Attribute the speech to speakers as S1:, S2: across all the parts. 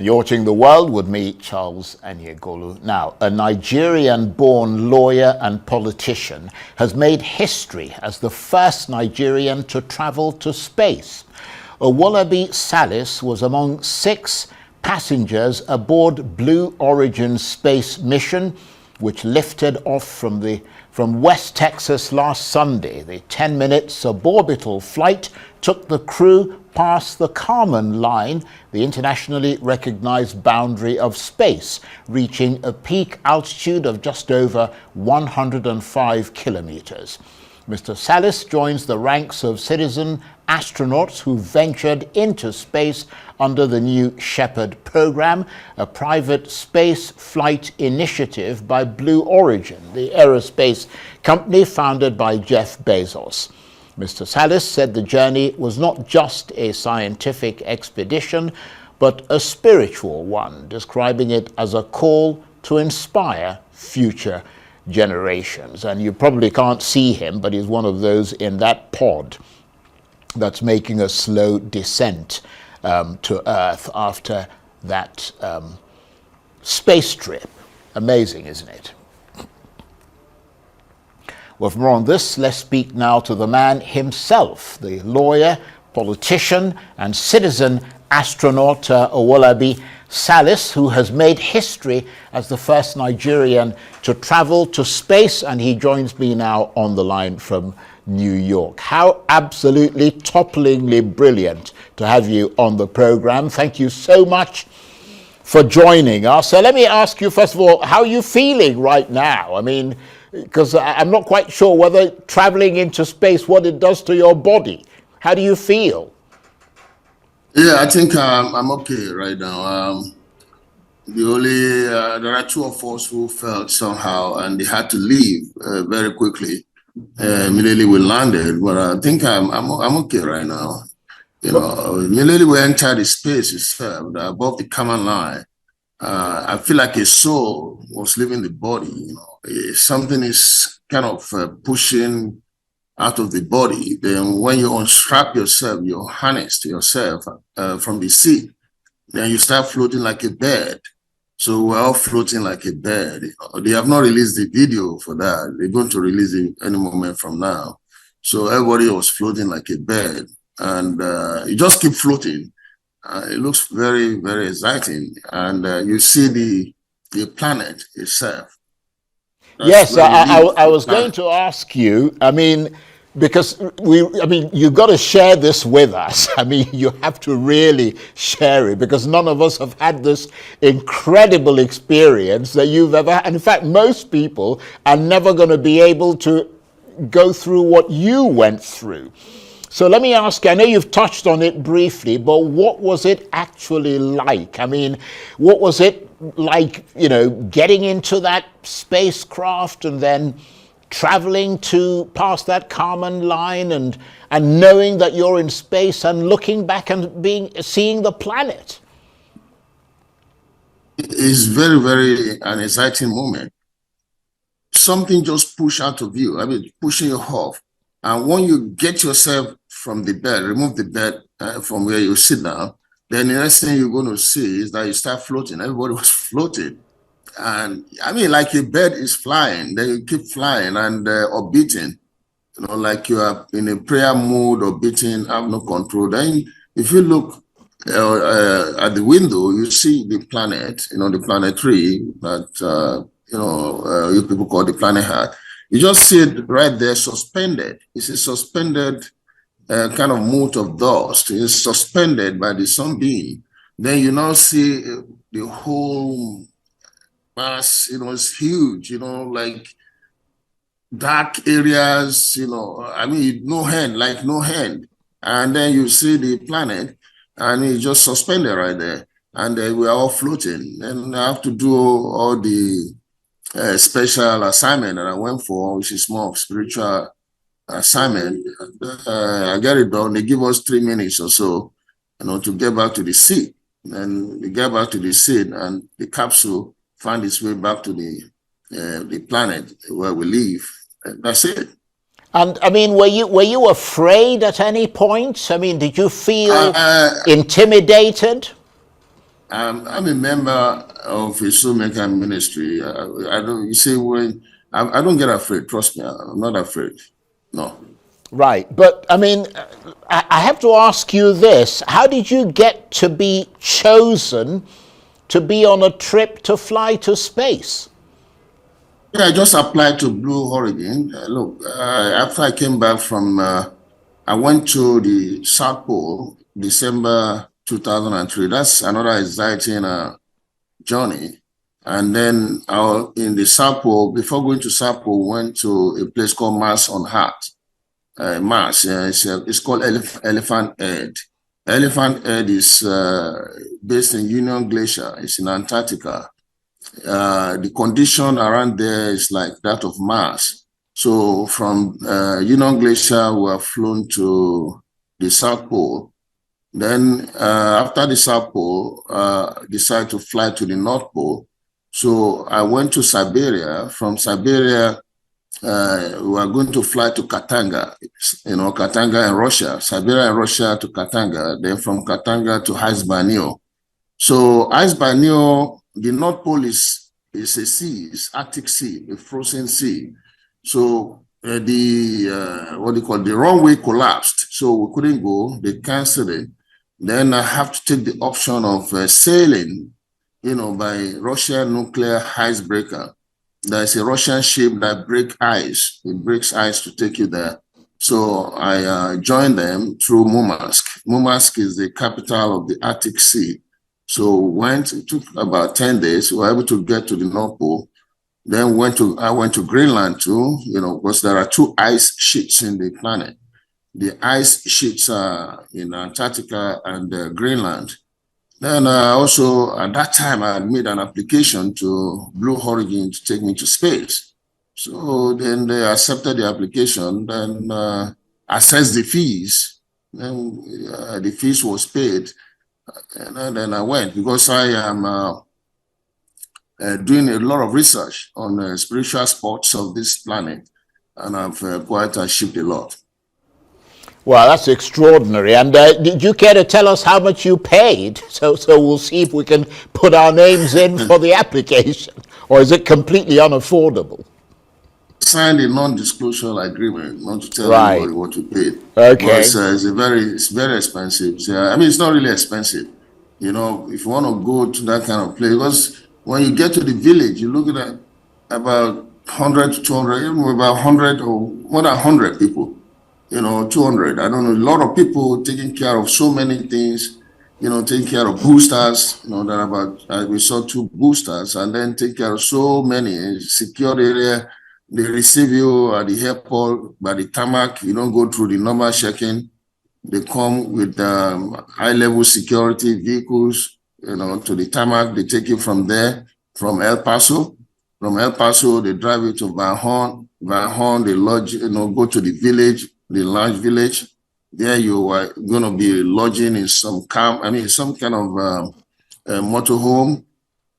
S1: You're watching The World with me, Charles Anyegolu. Now, a Nigerian-born lawyer and politician has made history as the first Nigerian to travel to space. Owolabi Salis was among 6 passengers aboard Blue Origin's space mission, which lifted off from West Texas last Sunday. The 10-minute suborbital flight took the crew past the Kármán line, the internationally recognized boundary of space, reaching a peak altitude of just over 105 kilometers. Mr. Salis joins the ranks of citizen astronauts who ventured into space under the new Shepard program, a private space flight initiative by Blue Origin, the aerospace company founded by Jeff Bezos. Mr. Salis said the journey was not just a scientific expedition, but a spiritual one, describing it as a call to inspire future generations. And you probably can't see him, but he's one of those in that pod that's making a slow descent to Earth after that space trip. Amazing, isn't it? Well, for more on this, let's speak now to the man himself, the lawyer, politician, and citizen astronaut Owolabi Salis, who has made history as the first Nigerian to travel to space, and he joins me now on the line from New York. How absolutely topplingly brilliant to have you on the program. Thank you so much for joining us. So let me ask you, first of all, how are you feeling right now? I mean, because I'm not quite sure whether traveling into space, what it does to your body. How do you feel?
S2: Yeah, I think I'm okay right now. There are 2 of us who felt somehow, and they had to leave very quickly. Immediately we landed, but I think I'm okay right now. You know, immediately we entered the space itself, above the Kármán line. I feel like a soul was leaving the body. You know, something is kind of pushing out of the body. Then when you unstrap yourself, you harness yourself from the seat, then you start floating like a bird. So we're all floating like a bird. You know, they have not released the video for that. They're going to release it any moment from now. So everybody was floating like a bird, and you just keep floating. It looks very, very exciting, and you see the planet itself.
S1: Yes, I was going to ask you, I mean, because you've got to share this with us. I mean, you have to really share it, because none of us have had this incredible experience that you've ever had. And in fact, most people are never going to be able to go through what you went through. So let me ask you, I know you've touched on it briefly, but what was it actually like? I mean, what was it like, you know, getting into that spacecraft and then traveling past that Kármán line and knowing that you're in space and looking back and seeing the planet?
S2: It's very, very an exciting moment. Something just pushed out of you, pushing you off. And when you get yourself from the bed, remove the bed from where you sit down, then the next thing you're going to see is that you start floating. Everybody was floating. And I mean, like a bird is flying, then you keep flying and orbiting, you know, like you are in a prayer mode, orbiting, have no control. Then if you look at the window, you see the planet, you know, the planetary that, you people call the planet Earth. You just see it right there suspended. It's a suspended kind of mote of dust. It's suspended by the sunbeam. Then you now see the whole mass, you know, it's huge, you know, like dark areas, you know, I mean, no hand. And then you see the planet and it's just suspended right there. And we're all floating. And I have to do all the special assignment that I went for, which is more of spiritual assignment. I get it done. They give us 3 minutes or so, you know, to get back to the seat. And we get back to the seat, and the capsule find its way back to the planet where we live. And that's it.
S1: And I mean, were you afraid at any point? I mean, did you feel intimidated?
S2: I'm a member of a soulmaker ministry. I don't. You see, when I don't get afraid. Trust me, I'm not afraid. No.
S1: Right. But I mean, I have to ask you this. How did you get to be chosen to be on a trip to fly to space?
S2: Yeah, I just applied to Blue Origin. Look, after I came back from, I went to the South Pole, December 2003. That's another exciting journey. And then in the South Pole, before going to South Pole, went to a place called Mars on Earth. Mars, it's called Elephant Head. Elephant Head is based in Union Glacier. It's in Antarctica. The condition around there is like that of Mars. So from Union Glacier, we have flown to the South Pole. Then after the South Pole, decided to fly to the North Pole. So I went to Siberia. From Siberia, we are going to fly to Katanga, Katanga in Russia, Siberia and Russia to Katanga, then from Katanga to Iceberg. So Iceberg, the North Pole is a sea, it's Arctic Sea, a frozen sea. So the runway collapsed, so we couldn't go. They canceled it. Then I have to take the option of sailing, by Russian nuclear icebreaker. There's a Russian ship that breaks ice. It breaks ice to take you there. So I joined them through Murmansk. Murmansk is the capital of the Arctic Sea. So it took about 10 days. We were able to get to the North Pole. Then I went to Greenland too, because there are two ice sheets in the planet. The ice sheets are in Antarctica and Greenland. Then also at that time, I had made an application to Blue Origin to take me to space. So then they accepted the application, then assessed the fees. Then the fees was paid. And then I went because I am doing a lot of research on spiritual sports of this planet, and I've quite achieved a lot.
S1: Well, that's extraordinary. And did you care to tell us how much you paid? So we'll see if we can put our names in for the application. Or is it completely unaffordable?
S2: Signed a non-disclosure agreement, not to tell anybody what we paid.
S1: Okay.
S2: But it's very expensive. I mean, it's not really expensive. If you want to go to that kind of place, because when you get to the village, you look at about 100 to 200, even about 100 or more than 100 people. 200. I don't know, a lot of people taking care of so many things, taking care of boosters, we saw 2 boosters, and then take care of so many secure area. They receive you at the airport by the tarmac. You don't go through the normal check-in. They come with high-level security vehicles, to the tarmac. They take you from there, from El Paso. From El Paso, they drive you to Van Horn. Van Horn, they lodge, go to the village, the large village. There you are going to be lodging in some kind of motorhome.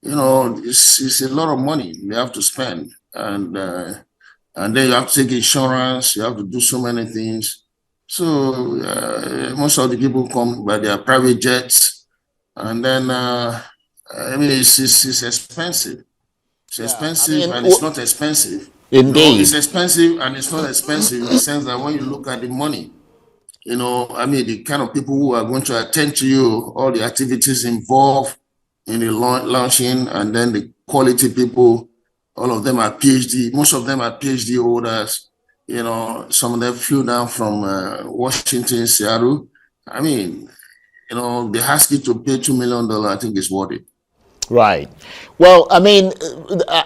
S2: It's a lot of money they have to spend. And then you have to take insurance, you have to do so many things. So most of the people come by their private jets. And then, it's expensive. It's expensive and it's not expensive.
S1: Indeed.
S2: It's expensive and it's not expensive in the sense that when you look at the money, the kind of people who are going to attend to you, all the activities involved in the launching, and then the quality people, all of them are PhD, most of them are PhD holders. Some of them flew down from Washington, Seattle. I mean, they ask you to pay $2 million, I think it's worth it.
S1: Right. Well, I mean,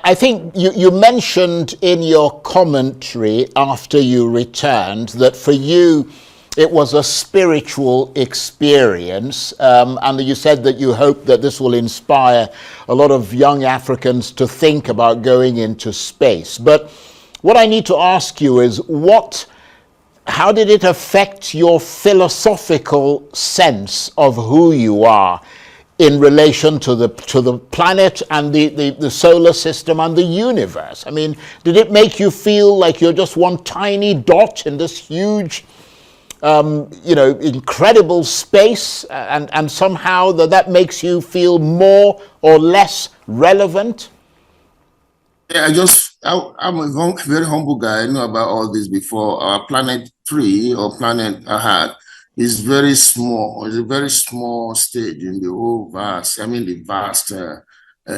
S1: I think you mentioned in your commentary after you returned that for you it was a spiritual experience, and you said that you hope that this will inspire a lot of young Africans to think about going into space. But what I need to ask you is how did it affect your philosophical sense of who you are in relation to the planet and the solar system and the universe? I mean, did it make you feel like you're just one tiny dot in this huge you know, incredible space, and somehow that makes you feel more or less relevant?
S2: Yeah, I'm a very humble guy. I know about all this before. Our planet 3 or planet Ahad is very small. It's a very small stage in the whole vast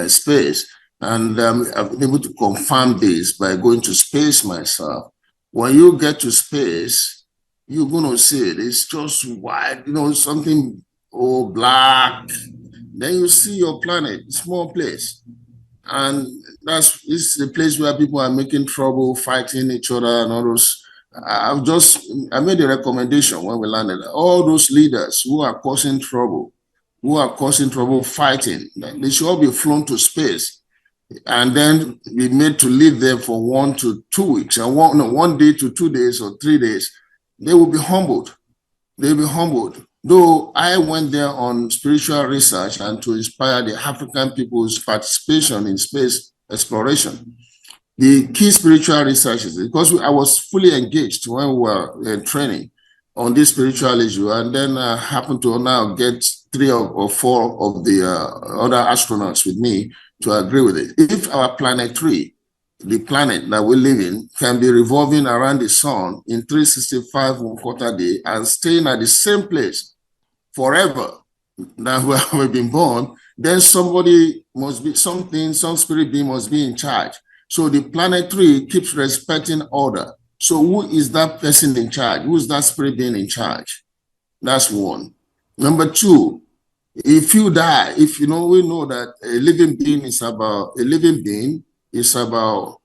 S2: space. And I've been able to confirm this by going to space myself. When you get to space, you're going to see it. It's just wide, you know, something black. Then you see your planet, small place. And this is the place where people are making trouble, fighting each other, and all those. I made a recommendation when we landed. All those leaders who are causing trouble, fighting, they should all be flown to space, and then be made to live there for 1 to 2 weeks, and 1 day to 2 days or 3 days. They will be humbled. They'll be humbled. Though I went there on spiritual research and to inspire the African people's participation in space exploration. The key spiritual research is because I was fully engaged when we were training on this spiritual issue, and then I happened to now get 3 or 4 of the other astronauts with me to agree with it. If our planet 3, the planet that we live in, can be revolving around the sun in 365 1/4 day and staying at the same place forever that we've been born, then somebody must be some spirit being must be in charge. So the planet 3 keeps respecting order. So who is that person in charge? Who is that spirit being in charge? That's one. Number 2, if you die, we know that a living being is about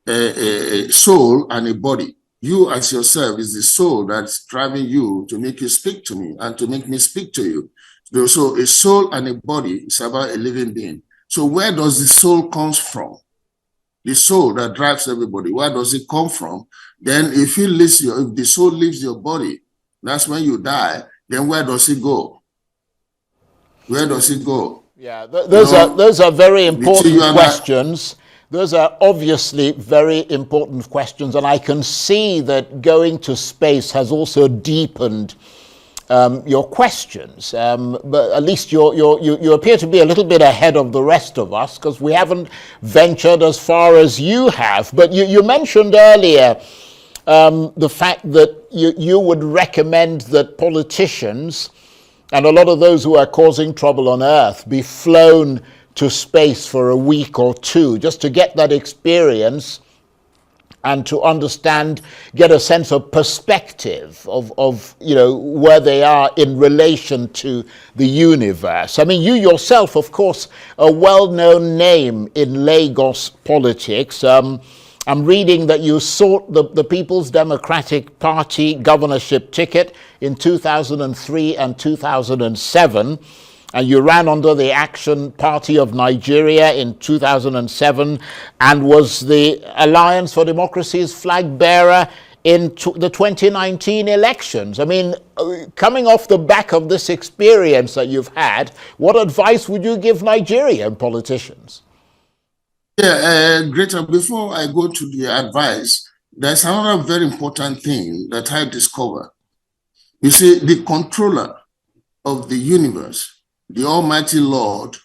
S2: a soul and a body. You as yourself is the soul that's driving you to make you speak to me and to make me speak to you. So a soul and a body is about a living being. So where does the soul comes from? The soul that drives everybody, where does it come from? Then if the soul leaves your body, that's when you die, then where does it go? Where does it go?
S1: Yeah, those are very important questions. Those are obviously very important questions, and I can see that going to space has also deepened your questions. But at least you appear to be a little bit ahead of the rest of us, because we haven't ventured as far as you have. But you mentioned earlier the fact that you would recommend that politicians and a lot of those who are causing trouble on Earth be flown to space for a week or 2, just to get that experience and to understand, get a sense of perspective of where they are in relation to the universe. I mean, you yourself, of course, a well-known name in Lagos politics. I'm reading that you sought the People's Democratic Party governorship ticket in 2003 and 2007. And you ran under the Action Party of Nigeria in 2007 and was the Alliance for Democracy's flag bearer in the 2019 elections. I mean, coming off the back of this experience that you've had, what advice would you give Nigerian politicians?
S2: Yeah, Greta, before I go to the advice, there's another very important thing that I discovered. You see, the controller of the universe, the Almighty Lord,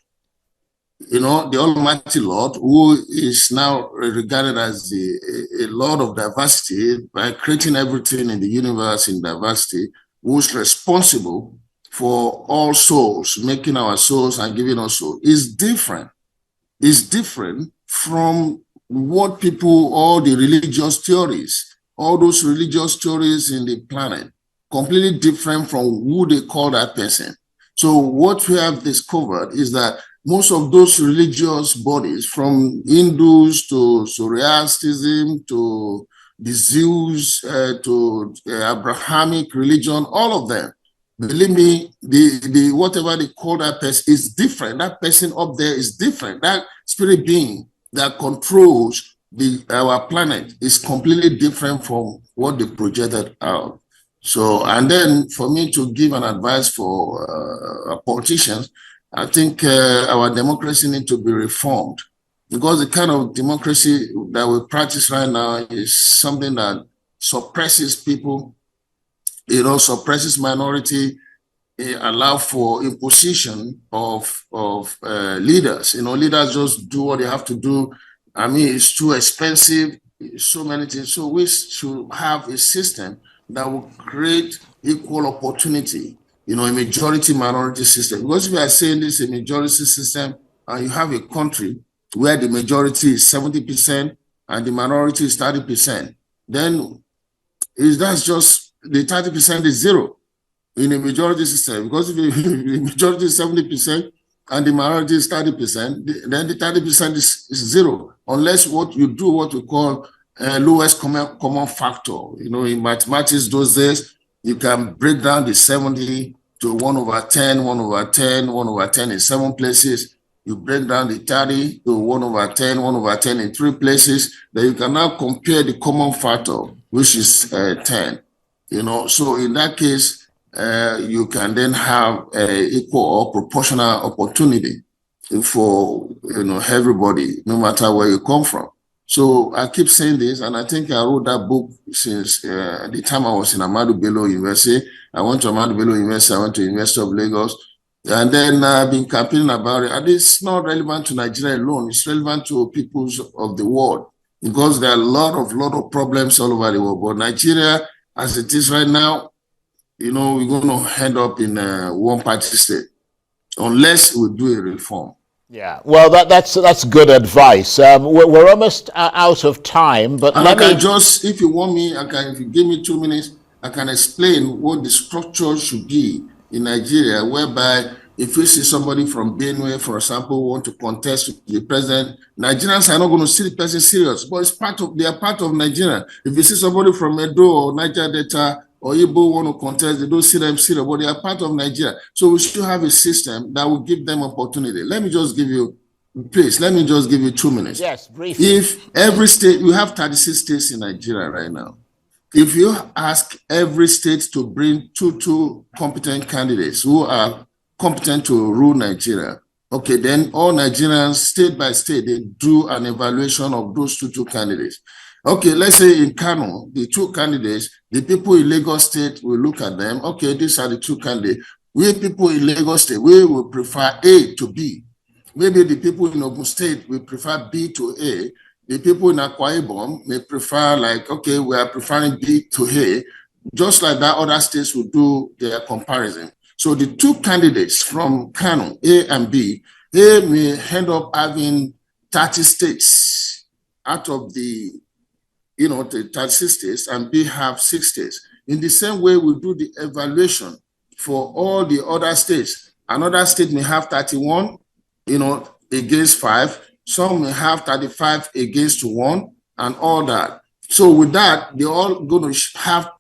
S2: the Almighty Lord, who is now regarded as a Lord of diversity by creating everything in the universe in diversity, who's responsible for all souls, making our souls and giving us souls, is different. Is different from what all the religious theories, all those religious theories in the planet, completely different from who they call that person. So what we have discovered is that most of those religious bodies, from Hindus to Zoroastrianism to the Zeus to Abrahamic religion, all of them, believe me, the whatever they call that person is different. That person up there is different. That spirit being that controls our planet is completely different from what they projected out. So, and then for me to give an advice for politicians, I think our democracy needs to be reformed, because the kind of democracy that we practice right now is something that suppresses people, suppresses minority, allow for imposition of leaders. Leaders just do what they have to do. I mean, it's too expensive, so many things. So we should have a system that will create equal opportunity, a majority minority system. Because if you are saying this is a majority system and you have a country where the majority is 70% and the minority is 30%, then that's just the 30% is zero in a majority system. Because if the majority is 70% and the minority is 30%, then the 30% is zero, unless what you do what we call lowest common factor. In mathematics those days, you can break down the 70 to 1/10, 1/10, 1/10 in 7 places. You break down the 30 to 1/10, 1/10 in 3 places. Then you can now compare the common factor, which is 10. So in that case, you can then have equal or proportional opportunity for everybody, no matter where you come from. So I keep saying this, and I think I wrote that book since the time I was in Ahmadu Bello University. I went to Ahmadu Bello University, I went to University of Lagos, and then I've been campaigning about it. And it's not relevant to Nigeria alone, it's relevant to peoples of the world, because there are a lot of problems all over the world. But Nigeria, as it is right now, we're going to end up in a one-party state unless we do a reform.
S1: Yeah, well, that's good advice. We're almost out of time, but
S2: and if you want me, if you give me 2 minutes, I can explain what the structure should be in Nigeria, whereby if you see somebody from Benue, for example, want to contest with the president, Nigerians are not going to see the person serious, but they are part of Nigeria. If you see somebody from Edo or Niger Delta or Igbo want to contest, they don't see them serious, but they are part of Nigeria. So we should have a system that will give them opportunity. Let me just give you 2 minutes.
S1: Yes, briefly.
S2: If every state, we have 36 states in Nigeria right now. If you ask every state to bring two competent candidates who are competent to rule Nigeria, okay, then all Nigerians, state by state, they do an evaluation of those two candidates. Okay, let's say in Kano, the 2 candidates, the people in Lagos State will look at them. Okay, these are the 2 candidates. We people in Lagos State, we will prefer A to B. Maybe the people in Ogun State will prefer B to A. The people in Akwa Ibom may prefer we are preferring B to A. Just like that, other states will do their comparison. So the 2 candidates from Kano, A and B, A may end up having 30 states out of the 36 states, and B have 6 states. In the same way, we do the evaluation for all the other states. Another state may have 31, against 5. Some may have 35 against 1, and all that. So with that, they're all going to have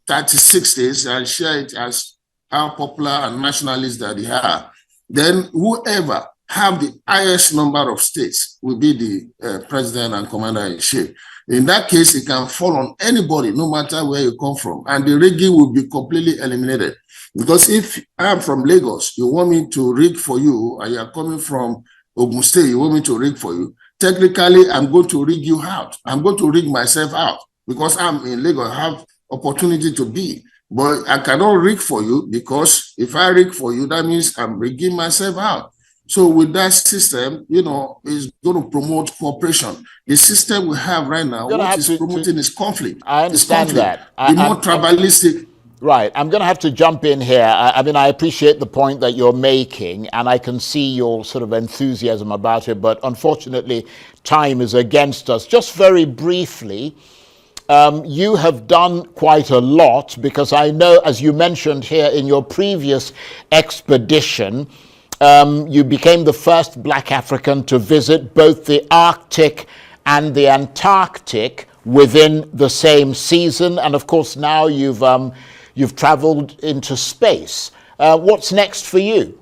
S2: 36 states and share it as how popular and nationalist that they are. Then whoever have the highest number of states will be the president and commander-in-chief. In that case, it can fall on anybody, no matter where you come from, and the rigging will be completely eliminated. Because if I'm from Lagos, you want me to rig for you, and you're coming from Ogun State, you want me to rig for you, technically, I'm going to rig you out. I'm going to rig myself out because I'm in Lagos, I have opportunity to be. But I cannot rig for you, because if I rig for you, that means I'm rigging myself out. So with that system, is going to promote cooperation. The system we have right now, what is promoting is conflict.
S1: I understand that.
S2: The more tribalistic.
S1: Right. I'm going to have to jump in here. I mean, I appreciate the point that you're making, and I can see your sort of enthusiasm about it, but unfortunately, time is against us. Just very briefly, you have done quite a lot, because I know, as you mentioned here in your previous expedition, you became the first Black African to visit both the Arctic and the Antarctic within the same season, and of course now you've traveled into space. What's next for you?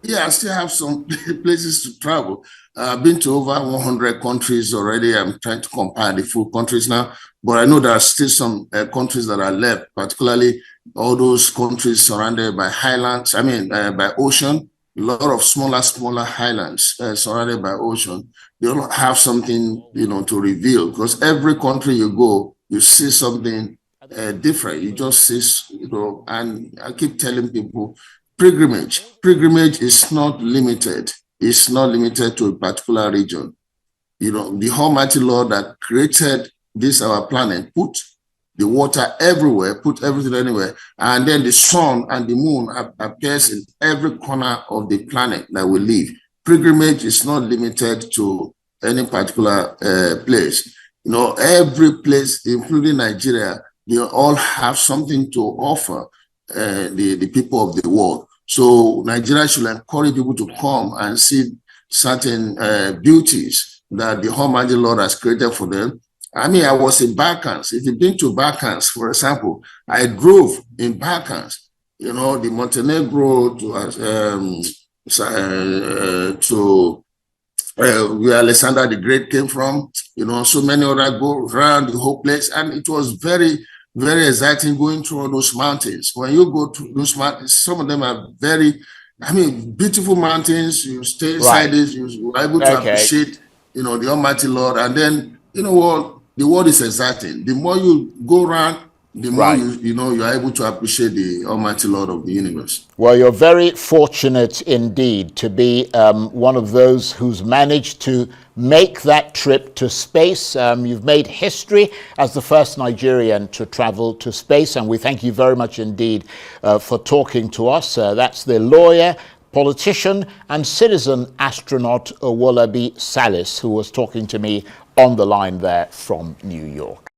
S2: Yeah, I still have some places to travel. I've been to over 100 countries already. I'm trying to compile the full countries now, but I know there are still some countries that are left, particularly all those countries surrounded by highlands, by ocean, a lot of smaller highlands surrounded by ocean. They all have something, to reveal, because every country you go, you see something different. You just see, and I keep telling people, pilgrimage is not limited. It's not limited to a particular region. The Almighty Lord that created this, our planet, put the water everywhere, put everything anywhere, and then the sun and the moon appears in every corner of the planet that we live. Pilgrimage is not limited to any particular place. Every place, including Nigeria, they all have something to offer the people of the world. So Nigeria should encourage people to come and see certain beauties that the Almighty Lord has created for them. I mean, I was in Balkans. If you've been to Balkans, for example, I drove in Balkans, the Montenegro to where Alexander the Great came from, so many other go around the whole place. And it was very, very exciting going through all those mountains. When you go to those mountains, some of them are very, beautiful mountains. You stay inside it, you're able to appreciate, the Almighty Lord. And then, what? The world is exciting. The more you go around, the more you're able to appreciate the Almighty Lord of the universe.
S1: Well, you're very fortunate indeed to be one of those who's managed to make that trip to space. You've made history as the first Nigerian to travel to space, and we thank you very much indeed for talking to us. That's the lawyer, politician and citizen astronaut Owolabi Salis, who was talking to me on the line there from New York.